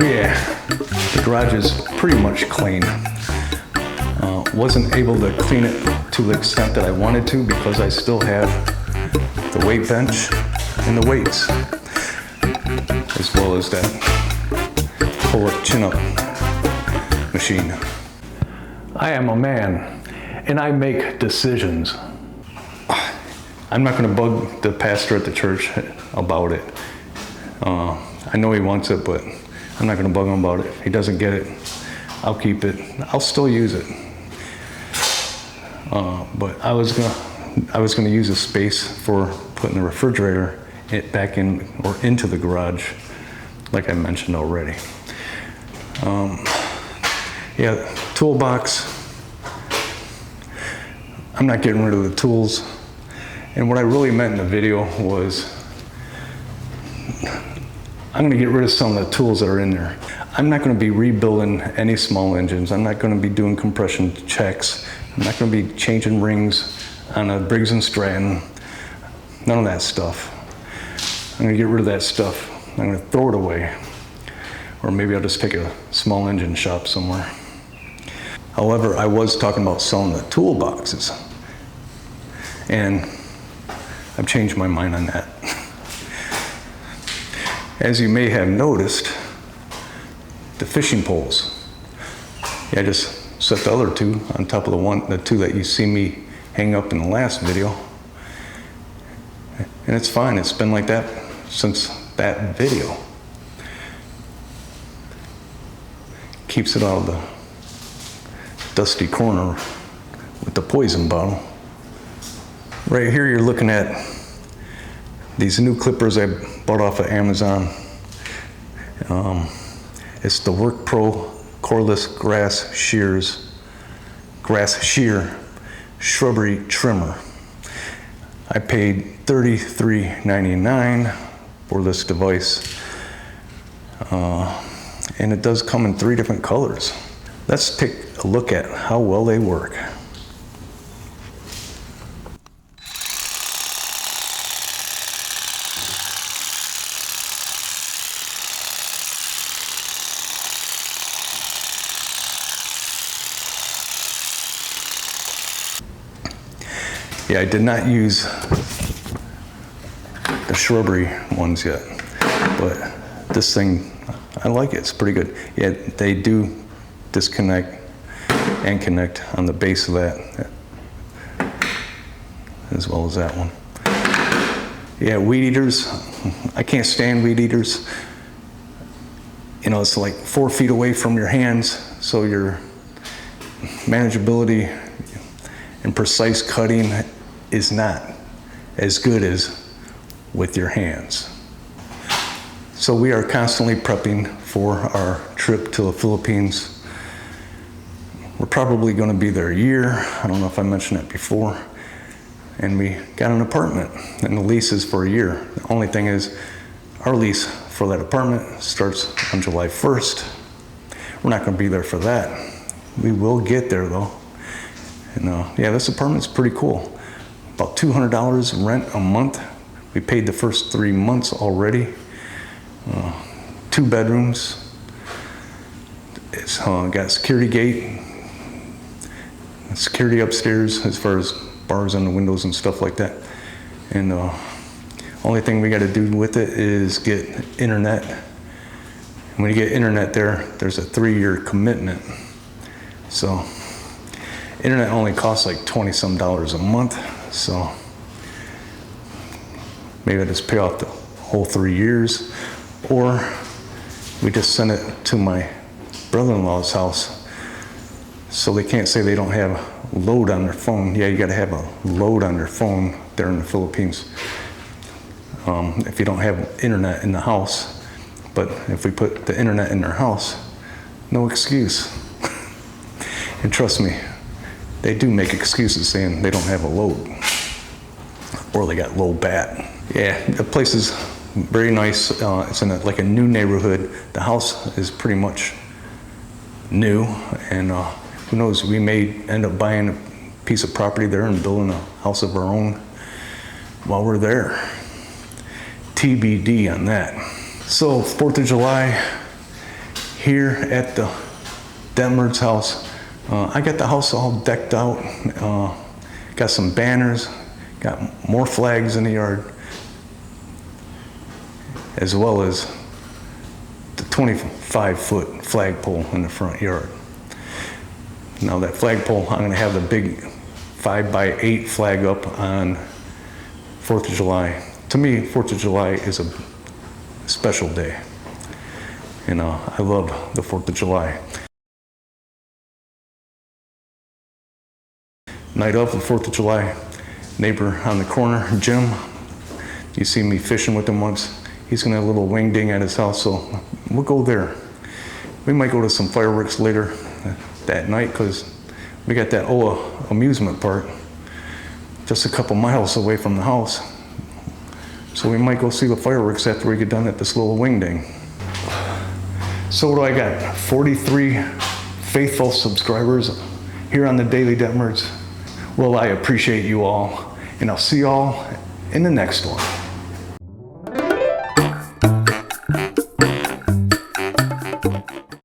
Oh yeah, the garage is pretty much clean. Wasn't able to clean it to the extent that I wanted to because I still have the weight bench and the weights, as well as that pull-up chin-up machine. I am a man, and I make decisions. I'm not going to bug the pastor at the church about it. I know he wants it, but I'm not going to bug him about it. If he doesn't get it, I'll keep it. I'll still use it. But I was gonna use a space for putting the refrigerator back in or into the garage, like I mentioned already. Yeah, toolbox. I'm not getting rid of the tools. And what I really meant in the video was I'm gonna get rid of some of the tools that are in there. I'm not gonna be rebuilding any small engines. I'm not gonna be doing compression checks. I'm not gonna be changing rings on a Briggs & Stratton. None of that stuff. I'm gonna get rid of that stuff. I'm gonna throw it away. Or maybe I'll just take a small engine shop somewhere. However, I was talking about selling the toolboxes. And I've changed my mind on that. As you may have noticed, the fishing poles. Yeah, I just set the other two on top of the two that you see me hang up in the last video. And it's fine, it's been like that since that video. Keeps it out of the dusty corner with the poison bottle. Right here you're looking at these new clippers I bought off of Amazon. It's the Work Pro Cordless Grass Shear Shrubbery Trimmer. I paid $33.99 for this device. And it does come in 3 different colors. Let's take a look at how well they work. Yeah, I did not use the shrubbery ones yet, but this thing, I like it, it's pretty good. Yeah, they do disconnect and connect on the base of that, as well as that one. Yeah, weed eaters, I can't stand weed eaters. You know, it's like 4 feet away from your hands, so your manageability and precise cutting is not as good as with your hands. So we are constantly prepping for our trip to the Philippines. We're probably going to be there a year. I don't know if I mentioned that before. And we got an apartment, and the lease is for a year. The only thing is, our lease for that apartment starts on July 1st. We're not going to be there for that. We will get there though. And yeah, this apartment's pretty cool. About $200 rent a month. We paid the first 3 months already. 2 bedrooms. It's got a security gate. Security upstairs as far as bars on the windows and stuff like that. And only thing we got to do with it is get internet. And when you get internet there's a 3-year commitment. So internet only costs like $20-some a month. So maybe I just pay off the whole 3 years, or we just send it to my brother-in-law's house, so they can't say they don't have load on their phone. Yeah, you got to have a load on their phone there in the Philippines if you don't have internet in the house. But if we put the internet in their house, no excuse. And trust me, they do make excuses saying they don't have a load, or they got low bat. Yeah, the place is very nice. It's in like a new neighborhood. The house is pretty much new, and who knows, we may end up buying a piece of property there and building a house of our own while we're there. TBD on that. So 4th of July, here at the Detmerd's house. I got the house all decked out, got some banners, got more flags in the yard, as well as the 25-foot flagpole in the front yard. Now that flagpole, I'm gonna have the big 5x8 flag up on 4th of July. To me, 4th of July is a special day. You know, I love the 4th of July. Night of the 4th of July, neighbor on the corner, Jim, you see me fishing with him once. He's gonna have a little wing ding at his house, so we'll go there. We might go to some fireworks later that night because we got that old amusement park just a couple miles away from the house. So we might go see the fireworks after we get done at this little wing ding. So what do I got? 43 faithful subscribers here on the Daily Detmerd's. Well, I appreciate you all, and I'll see y'all in the next one.